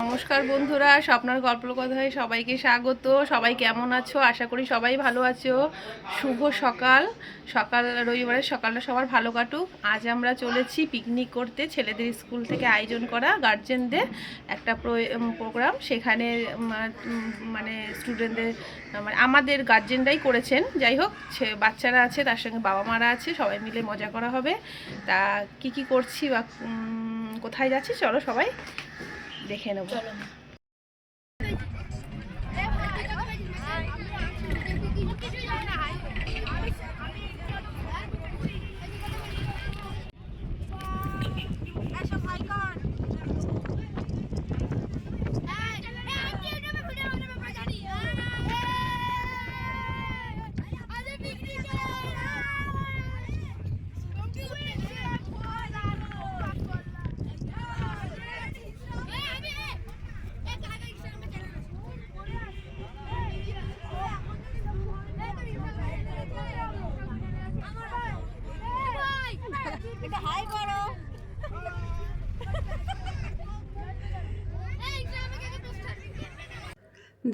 নমস্কার বন্ধুরা, স্বপ্নার গল্প কথায় সবাইকে স্বাগত। সবাই কেমন আছো? আশা করি সবাই ভালো আছো। শুভ সকাল সকাল রবিবারের সকালটা সবার ভালো কাটুক। আজ আমরা চলেছি পিকনিক করতে, ছেলেদের স্কুল থেকে আয়োজন করা গার্জেনদের একটা প্রোগ্রাম। সেখানে মানে স্টুডেন্টদের মানে আমাদের গার্জেনরাই করেছেন। যাই হোক, বাচ্চারা আছে, তার সঙ্গে বাবা মারা আছে, সবাই মিলে মজা করা হবে। তা কি করছি বা কোথায় যাচ্ছি চলো সবাই দেখে নেব।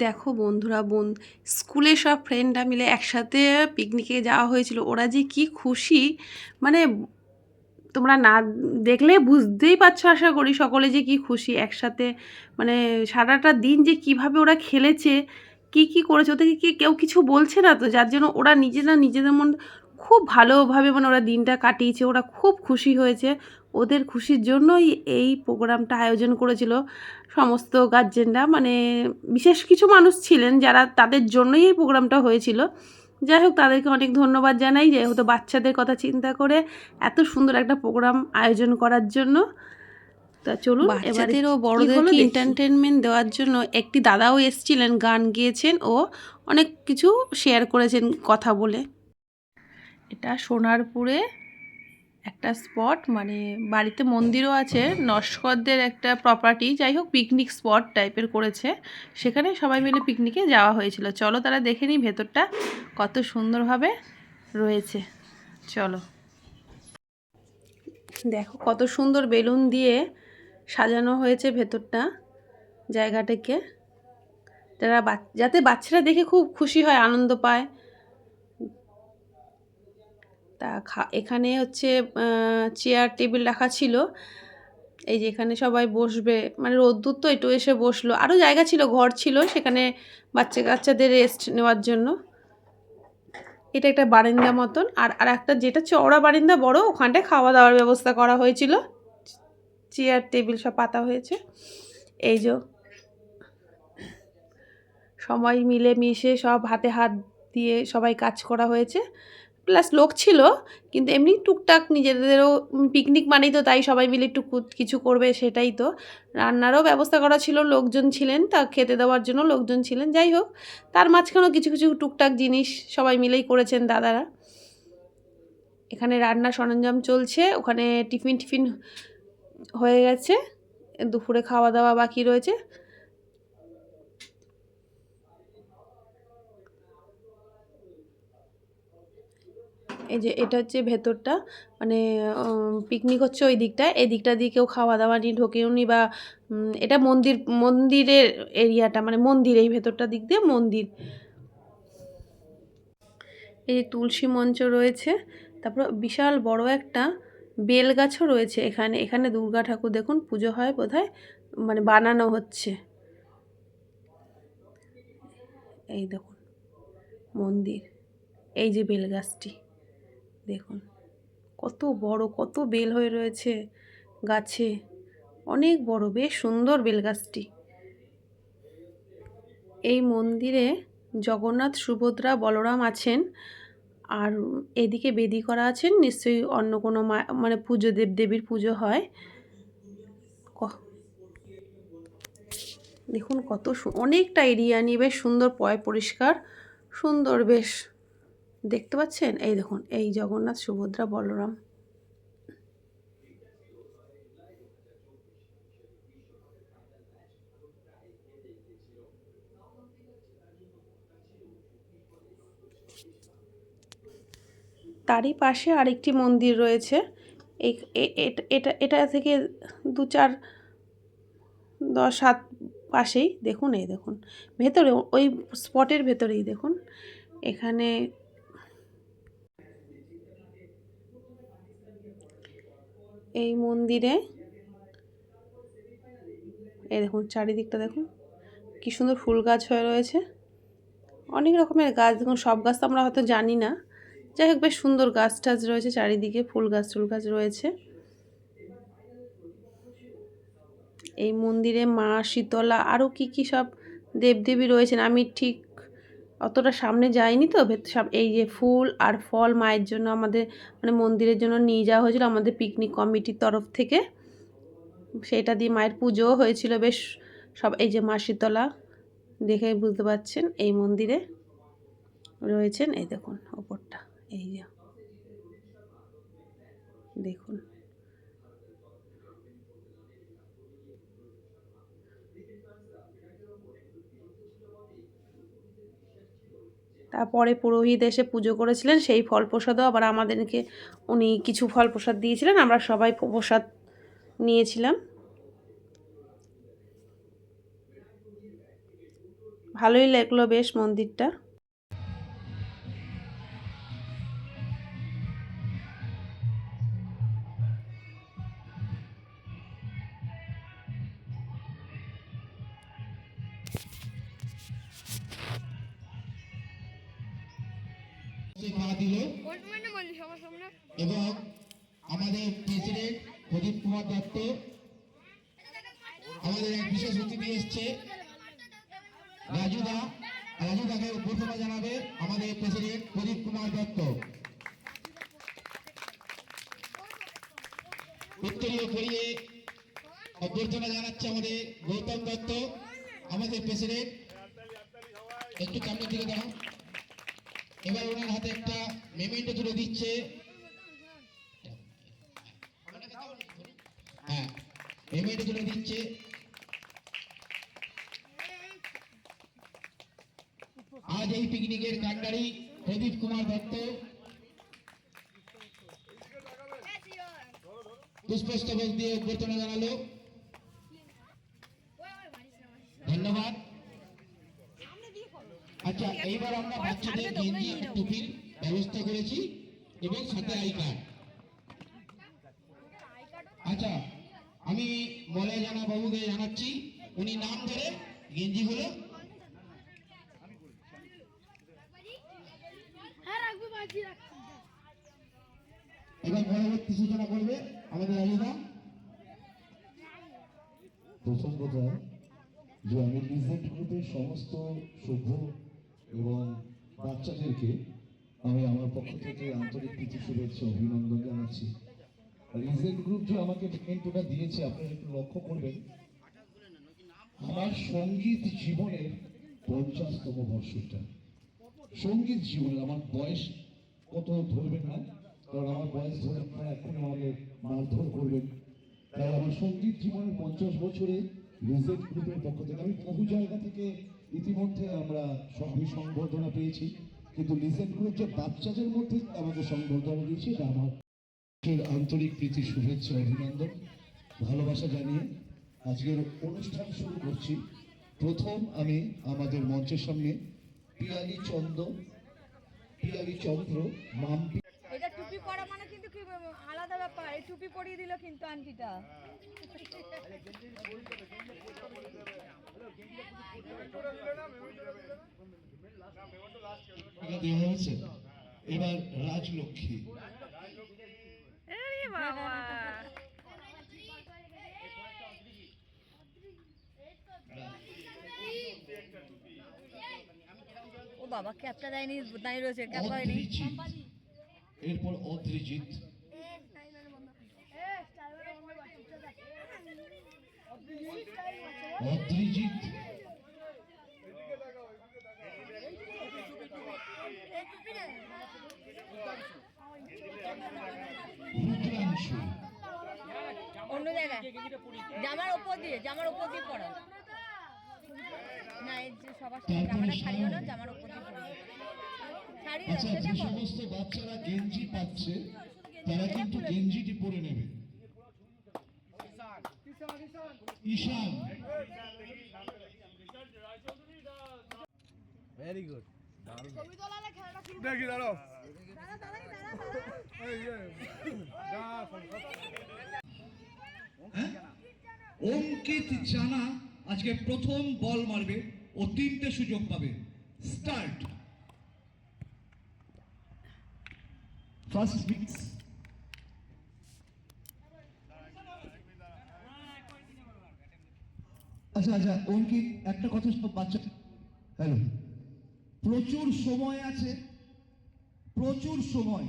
দেখো বন্ধুরা, স্কুলে সব ফ্রেন্ডরা মিলে একসাথে পিকনিকে যাওয়া হয়েছিল। ওরা যে কি খুশি, মানে তোমরা না দেখলে বুঝতেই পারছো। আশা করি সকলে যে কি খুশি একসাথে, মানে সারাটা দিন যে কিভাবে ওরা খেলেছে, কি করেছে, ওদেরকে কেউ কিছু বলছে না তো, যার জন্য ওরা নিজেদের মন খুব ভালোভাবে মানে ওরা দিনটা কাটিয়েছে। ওরা খুব খুশি হয়েছে। ওদের খুশির জন্যই এই প্রোগ্রামটা আয়োজন করেছিল সমস্ত গার্জেনরা। মানে বিশেষ কিছু মানুষ ছিলেন যারা, তাদের জন্যই এই প্রোগ্রামটা হয়েছিল। যাই হোক, তাদেরকে অনেক ধন্যবাদ জানাই, যেহেতু বাচ্চাদের কথা চিন্তা করে এত সুন্দর একটা প্রোগ্রাম আয়োজন করার জন্য। তা চলুন, বাচ্চাদের ও বড়দেরকে এন্টারটেনমেন্ট দেওয়ার জন্য একটি দাদাও এসেছিলেন, গান গেয়েছেন ও অনেক কিছু শেয়ার করেছেন কথা বলে। এটা সোনারপুরে একটা স্পট, মানে বাড়িতে মন্দিরও আছে, নস্করদের একটা প্রপার্টি। যাই হোক, পিকনিক স্পট টাইপের করেছে, সেখানে সবাই মিলে পিকনিকে যাওয়া হয়েছিল। চলো তারা দেখে নিই ভেতরটা কত সুন্দরভাবে রয়েছে। চলো দেখো কত সুন্দর বেলুন দিয়ে সাজানো হয়েছে ভেতরটা, জায়গাটাকে, যাতে বাচ্চারা দেখে খুব খুশি হয়, আনন্দ পায়। তা এখানে হচ্ছে চেয়ার টেবিল রাখা ছিল, এই যে এখানে সবাই বসবে, মানে রোদ্দুর তো একটু এসে বসলো। আরও জায়গা ছিল, ঘর ছিল সেখানে বাচ্চাদের রেস্ট নেওয়ার জন্য। এটা একটা বারান্দা মতন, আর একটা যেটা চওড়া বারান্দা বড়, ওখানটায় খাওয়া দাওয়ার ব্যবস্থা করা হয়েছিল, চেয়ার টেবিল সব পাতা হয়েছে। এই যে সবাই মিলে মিশে সব হাতে হাত দিয়ে সবাই কাজ করা হয়েছে, প্লাস লোক ছিল, কিন্তু এমনি টুকটাক নিজেদেরও পিকনিক মানেই তো, তাই সবাই মিলে একটু কিছু করবে, সেটাই তো। রান্নারও ব্যবস্থা করা ছিল, লোকজন ছিলেন, তা খেতে দেওয়ার জন্য লোকজন ছিলেন। যাই হোক, তার মাঝখানেও কিছু টুকটাক জিনিস সবাই মিলেই করেছেন দাদারা। এখানে রান্নার সরঞ্জাম চলছে, ওখানে টিফিন হয়ে গেছে, দুপুরে খাওয়া দাওয়া বাকি রয়েছে। এই যে এটা হচ্ছে ভেতরটা, মানে পিকনিক হচ্ছে ওই দিকটায়, এই দিকটা দিয়ে কেউ খাওয়া দাওয়া নিয়ে ঢোকেও নি, বা এটা মন্দিরের এরিয়াটা, মানে মন্দির, এই ভেতরটা দিক দিয়ে মন্দির। এই যে তুলসী মঞ্চ রয়েছে, তারপর বিশাল বড় একটা বেল গাছও রয়েছে এখানে দুর্গা ঠাকুর দেখুন পুজো হয় বোধহয়, মানে বানানো হচ্ছে। এই দেখুন মন্দির, এই যে বেল গাছটি দেখুন কত বড়, কত বেল হয়ে রয়েছে গাছে, অনেক বড়, বেশ সুন্দর বেল গাছটি। এই মন্দিরে জগন্নাথ, সুভদ্রা, বলরাম আছেন, আর এদিকে বেদি করা আছেন, নিশ্চয়ই অন্য কোনো মানে পুজো, দেবদেবীর পুজো হয়। দেখুন কত অনেকটা এরিয়া নিয়ে বেশ সুন্দর, পরিষ্কার সুন্দর, বেশ দেখতে পাচ্ছেন। এই দেখুন, এই জগন্নাথ, সুভদ্রা, বলরাম। তারই পাশে আরেকটি মন্দির রয়েছে। এটা থেকে 2, 4, 10, 7 পাশেই দেখুন, এই দেখুন ভেতরে, ওই স্পটের ভেতরেই দেখুন এখানে এই মন্দিরে এই দেখুন চারিদিকটা দেখুন কি সুন্দর ফুল গাছ হয়ে রয়েছে, অনেক রকমের গাছ দেখুন, সব গাছ তো আমরা হয়তো জানি না, যাই হোক বেশ সুন্দর গাছ টাছ রয়েছে চারিদিকে, ফুল গাছ টুল গাছ রয়েছে। এই মন্দিরে মা শীতলা আরও কি কি সব দেবদেবী রয়েছেন, আমি ঠিক অতটা সামনে যাইনি তো, সব এই যে ফুল আর ফল মায়ের জন্য আমাদের মানে মন্দিরের জন্য নিয়ে যাওয়া হয়েছিল আমাদের পিকনিক কমিটির তরফ থেকে, সেটা দিয়ে মায়ের পুজোও হয়েছিল বেশ। সব এই যে মা শীতলা দেখে বুঝতে পারছেন এই মন্দিরে রয়েছেন, এই দেখুন ওপরটা, এই যে দেখুন তারপরে পুরোহিত এসে পুজো করেছিলেন, সেই ফল প্রসাদও আবার আমাদেরকে উনি কিছু ফল প্রসাদ দিয়েছিলেন, আমরা সবাই প্রসাদ নিয়েছিলাম। ভালোই লাগলো বেশ মন্দিরটা। এবং আমাদের প্রেসিডেন্ট প্রদীপ কুমার দত্ত, আমাদের এক বিশেষ অতিথি এসছে রাজুদাকে প্রথমে জানাবে আমাদের প্রেসিডেন্ট প্রদীপ কুমার দত্ত। উত্তরীয় করিয়ে অভ্যর্থনা জানাচ্ছে আমাদের গৌতম দত্ত, আমাদের প্রেসিডেন্ট। একটু সামনে দিকে দাঁড়াও। এবার ওনার হাতে একটা মেমেন্টো তুলে দিচ্ছে, হ্যাঁ মেমেন্টো তুলে দিচ্ছে। আজ এই পিকনিকের কান্ডারি প্রদীপ কুমার দত্ত পুষ্পস্তবক দিয়ে অভ্যর্থনা জানালো, ধন্যবাদ। আচ্ছা এইবার আমরা বাচ্চাদের গেঞ্জি টুপির ব্যবস্থা করেছি এবং সাথে আই কার্ড। আচ্ছা আমি বলে জানা বাবুকে জানাচ্ছি, উনি নাম ধরে গেঞ্জিগুলো এবার পরবর্তী সূচনা করবে আমাদের রাজুদা। প্রথম কথা যে আমি লিজেন্ড গ্রুপের সমস্ত সভ্য এবং বাচ্চাদেরকে আমি আমার পক্ষ থেকে আন্তরিক প্রীতি শুভেচ্ছা অভিনন্দন জানাচ্ছি। লিজেন্ড গ্রুপ যে আমাকে মেন্টরটা দিয়েছে আপনারা একটু লক্ষ্য করবেন, আমার সঙ্গীত জীবনের 50তম বর্ষটা, সঙ্গীত জীবনের আমার বয়স কত ধরবেন না, কারণ আমার বয়স ধরে আপনারা এখন আমাকে মারধর করবেন, তাই আমার সঙ্গীত জীবনের 50 বছরে লিজেন্ড গ্রুপের পক্ষ থেকে আমি বহু জায়গা থেকে ইতিমধ্যে আমরা সবই সংবর্ধনা পেয়েছি, কিন্তু লিজেন্ড গ্রুপ যে বাচ্চাদের মধ্যে আমাকে সংবর্ধনা দিয়েছে, এটা আমার আন্তরিক প্রীতি শুভেচ্ছা অভিনন্দন ভালোবাসা জানিয়ে আজকের অনুষ্ঠান শুরু করছি। প্রথম আমি আমাদের মঞ্চের সামনে পিয়ালি চন্দ্র মাম্পি। এটা টুপি পরা মানে কিন্তু কি আলাদা ব্যাপার, এই টুপি পরিয়ে দিল কিন্তু আন্টিটা। এবার রাজলক্ষ্মী ও বাবা ক্যাপটা দেয়নি, দাঁড়িয়ে রয়েছে ক্যাপ হয়নি। এরপর অদ্রিজিৎ, রুদ্রাংশু, অন্য জায়গায় জামার উপর দিয়ে পড়া না, এই যে সবার সাথে জামাটা ছাড়িও না, জামার উপর দিয়ে পড়া ছাড়ি না। আচ্ছা যে সমস্ত বাচ্চারা গেঞ্জি পাচ্ছে তারা কিন্তু গেঞ্জিটি পরে নেবে। ঈশান ভেরি গুড দেখি দাঁড়াও অঙ্কিত জানা আজকে প্রথম বল মারবে ও 3টে সুযোগ পাবে। স্টার্ট। First mix. আচ্ছা আচ্ছা অঙ্কিত একটা কথা সব বাচ্চা, হ্যালো, প্রচুর সময় আছে, প্রচুর সময়।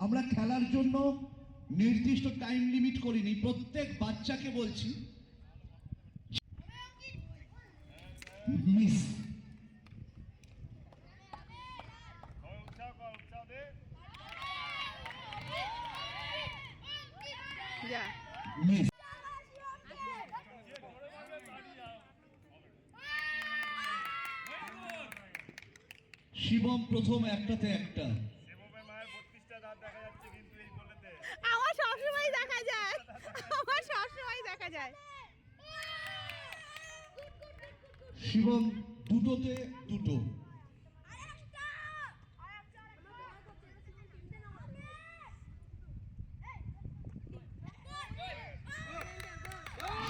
আমরা খেলার জন্য নির্দিষ্ট টাইম লিমিট করিনি, প্রত্যেক বাচ্চাকে বলছি মিস। যা মিস। শিবম প্রথম একটাতে একটা। আমার সবসময় দেখা যায়, আমার সবসময় দেখা যায়। শিবম দুটোতে দুটো।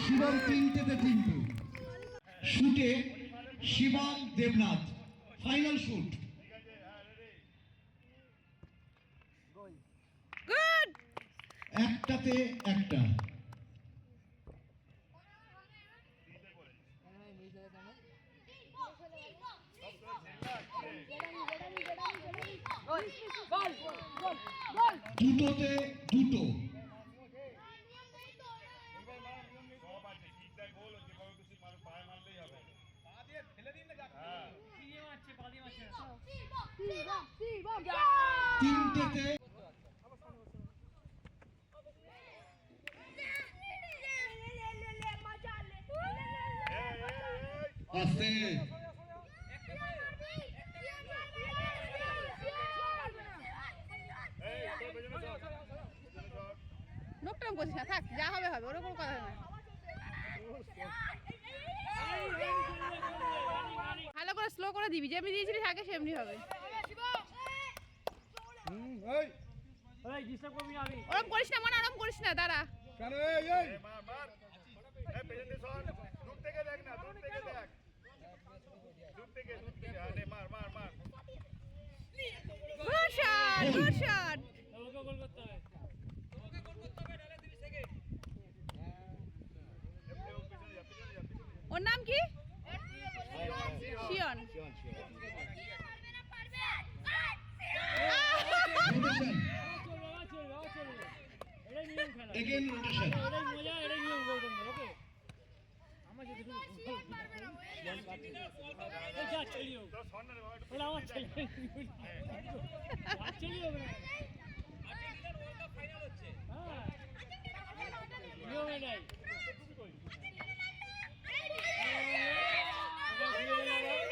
শিবম 3টেতে 3টে। শুটে Shivam Debnath, final shoot. Good. একটাতে একটা। দুটোতে দুটো। তিনটেতে আস্তে। নোকটাম করছিস না, থাক, যা হবে হবে, ওর কোনো কথা না। ভালো করে স্লো করে দিবি, যেমনি দিয়েছিলিস আগে সেমনি হবে। ওরম করিস না, মানে ওরম করিস না, দাঁড়া। Good shot, good shot. ওর নাম কি? শিয়ন। Again rotation.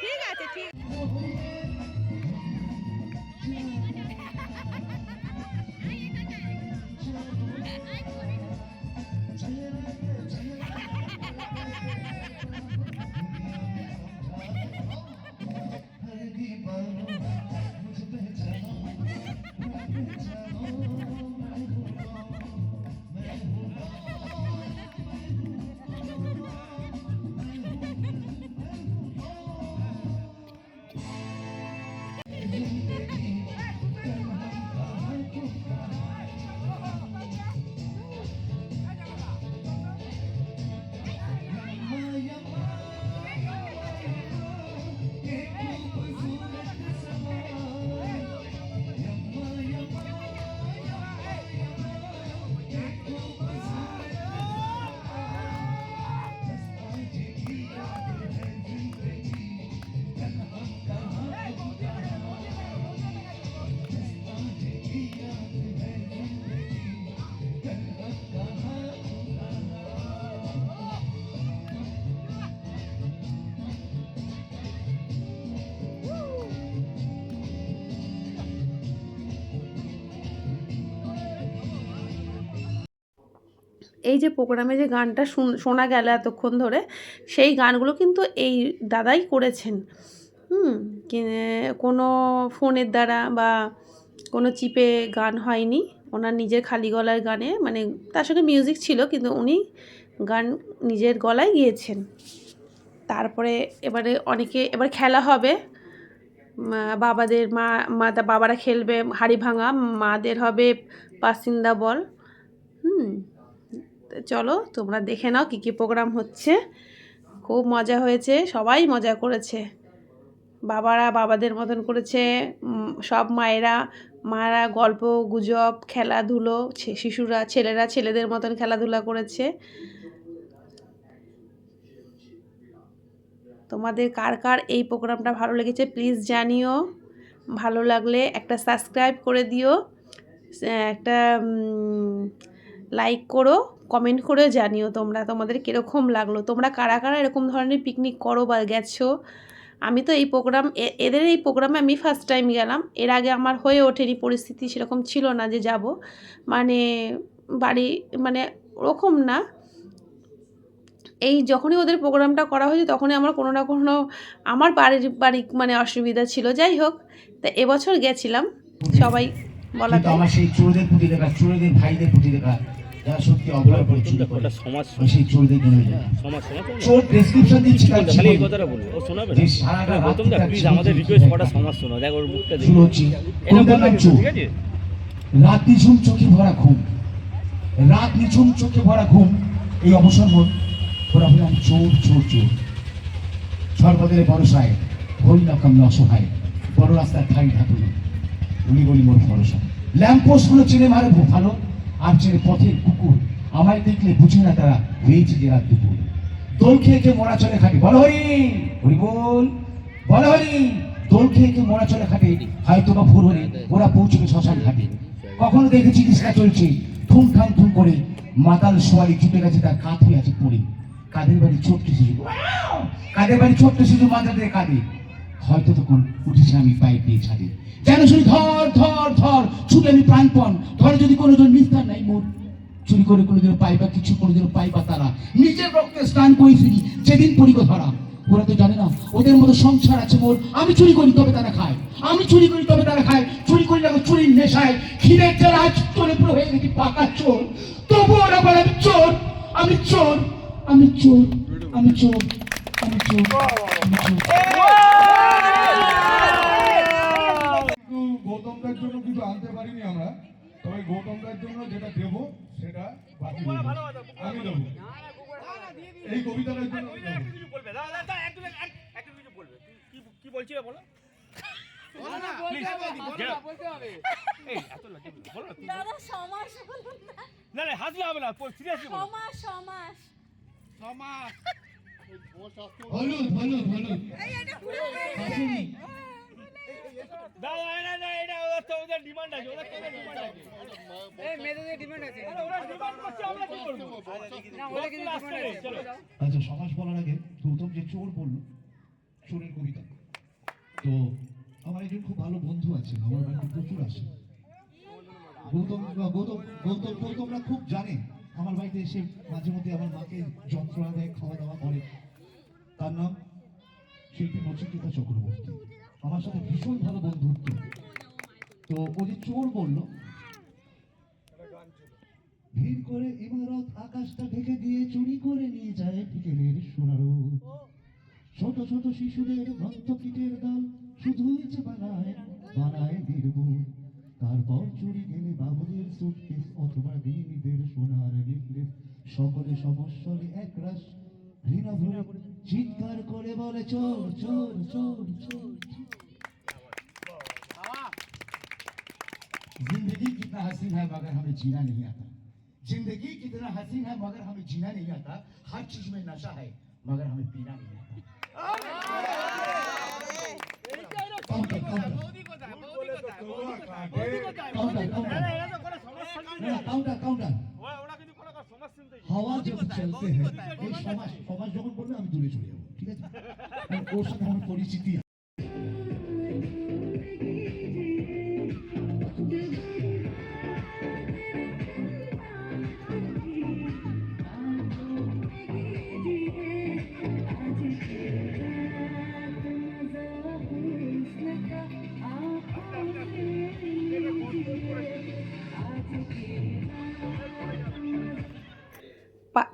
ঠিক আছে, ঠিক। এই যে প্রোগ্রামে যে গানটা শোনা গেল এতক্ষণ ধরে, সেই গানগুলো কিন্তু এই দাদাই করেছেন। কোনো ফোনের দ্বারা বা কোনো চিপে গান হয়নি, ওনার নিজের খালি গলার গানে, মানে তার সঙ্গে মিউজিক ছিল কিন্তু উনি গান নিজের গলায় গিয়েছেন। তারপরে এবার খেলা হবে, বাবাদের বাবারা খেলবে হাড়ি ভাঙা, মাদের হবে পাসিন্দা বল। চলো তোমরা দেখে নাও কী কী প্রোগ্রাম হচ্ছে। খুব মজা হয়েছে, সবাই মজা করেছে। বাবারা বাবাদের মতন করেছে, সব মায়েরা গল্প গুজব খেলাধুলো, ছেলেরা ছেলেদের মতন খেলাধুলা করেছে। তোমাদের কার কার এই প্রোগ্রামটা ভালো লেগেছে প্লিজ জানিও। ভালো লাগলে একটা সাবস্ক্রাইব করে দিও, একটা লাইক করো, কমেন্ট করে জানিও তোমাদের কীরকম লাগলো, তোমরা কারা কারা এরকম ধরনের পিকনিক করো বা গেছো। আমি তো এদের এই প্রোগ্রামে আমি ফার্স্ট টাইম গেলাম, এর আগে আমার হয়ে ওঠেনি, পরিস্থিতি সেরকম ছিল না যে যাব, মানে বাড়ি মানে ওরকম না। এই যখনই ওদের প্রোগ্রামটা করা হয়েছে তখনই আমার কোনো না কোনো আমার বাড়ি মানে অসুবিধা ছিল। যাই হোক, তা এবছর গেছিলাম সবাই বলা কিন্তু আমার সেই চোরদের প্রতি দেখা, চোরদের ভাইদের প্রতি দেখা, যারা সত্যি অবহেলা করে চুরি করে, সেই চোরদের জন্য চোর ডেসক্রিপশন দিচ্ছি খালি এই কথাটা বলবো, ও শোনাবে না। যে সারাটা রাত প্রথম দা প্লিজ আমাদের রিকোয়েস্ট করা সমাজ শোনো, দেখ ওর মুখটা দেখো। শুরু হচ্ছে এটা বলবে কবিতার কিন্তু, চোর। ঠিক আছে? রাত নিঝুম চোখে ভরা ঘুম, রাত নিঝুম চোখে ভরা ঘুম, এই অবসর মন ওরা বললাম চোর চোর চোর। সর্বদের ভরসায় হরিনাকামে অসহায়, বড় রাস্তায় ঠাই ঠাকুর উনি বলি মোর ভরসা। ল্যাম্পোস্ট গুলো চেনে মারে ভালো, আর চেনে পথের কুকুর, আমায় দেখলে বুঝে না তারা হয়েছে যে রাত দুপুর। দোল খেয়ে খেয়ে মোড়া চলে খাটে, বলো হরি হরি বল, বলো হরি। দোল খেয়ে খেয়ে মোড়া চলে খাটে, হয়তো বা ভোর হলে ওরা পৌঁছবে শ্মশান ঘাটে। কখনো দেখেছি রিস্কা চলছে থুম থাম থুম করে, মাতাল সোয়ালি চুপে গেছে তার কাঁধ হয়ে আছে পড়ে। কাদের বাড়ি ছোট্ট শিশু, কাদের বাড়ি ছোট্ট শিশু মাথা দিয়ে কাঁদে, হয়তো তখন উঠেছে আমি পায়ে দিয়ে ছাদে। যেন শুনি ধর ধর ধর ছুটে আমি প্রাণপণ, ধর যদি কোনোজন নিস্তার নাই মোর। চুরি করে কোনোদিনও পাই বা কিছু, কোনোদিনও পাই বা তারা নিজের রক্তে স্নান করি ফিরি যেদিন পরিব ধরা। ওরা তো জানে না ওদের মতো সংসার আছে মোর, আমি চুরি করি তবে তারা খায়, আমি চুরি করি তবে তারা খায়। চুরি করি না চুরির নেশায়, খিদের জ্বালা চলে পুরো হয়ে গেছি পাকা চোর। তবু ওরা বলে আমি চোর, আমি চোর, আমি চোর, আমি চোর, আমি চোর, আমি চোর। গৌতমদার জন্য কিছু আনতে পারিনি আমরা, তবে গৌতমদার জন্য যেটা দেবো সেটা বাকি আমি দেবো। এই কবিতাটার জন্য কি বলছি বলো। না হাসলে হবে না, সিরিয়াসলি হলুদ হলুদ হলুদ আচ্ছা, সমাজ বলার আগে গৌতম যে চোর বললো, চোরের কবিতা। তো আমার একজন খুব ভালো বন্ধু আছে, আমার বাড়িতে প্রচুর আসে। গৌতমরা খুব জানে, আমার বাড়িতে এসে মাঝে মধ্যে আমার মাকে যন্ত্রণা দেয়, খাওয়া দাওয়া করে। তার নাম শিল্পী নচিকেতা চক্রবর্তী, আমার সাথে ভীষণ ভালো বন্ধুত্ব। তো ও যে চোর বললো, ভিড় করে ইমারত আকাশটা ঢেকে দিয়ে চুরি করে নিয়ে যায় বিকেলের সোনারো। ছোট ছোট শিশুদের গ্রন্থকিটের দল শুধুই যে বানায় বানায় নির্ভুল। তারপর চুরি গেলে বাবুদের সুটকেস অথবা দিনীদের সোনার নেকলেস, সকলে সমস্যরে একরাশ ঘৃণা ভরে চিৎকার করে বলে চোর চোর চোর চোর। जिंदगी कितना हसीन है मगर हमें जीना नहीं आता, जिंदगी कितना हसीन है मगर हमें जीना नहीं आता, हर चीज में नशा है मगर हमें पीना नहीं आता। हवा जब चलते हैं समाज যখন বলবে আমি দূরে চলে যাবো, ঠিক আছে? ওর সাথে আমার পরিচিতি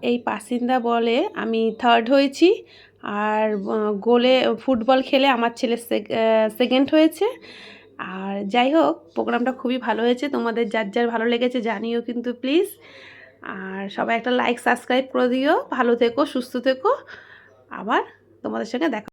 এই পাসিন্দা বলে আমি থার্ড হয়েছি, আর গোলে ফুটবল খেলে আমার ছেলে সেকেন্ড হয়েছে। আর যাই হোক, প্রোগ্রামটা খুবই ভালো হয়েছে। তোমাদের যার যার ভালো লেগেছে জানিও কিন্তু প্লিজ। আর সবাই একটা লাইক সাবস্ক্রাইব করে দিও। ভালো থেকো, সুস্থ থেকো। আবার তোমাদের সঙ্গে দেখা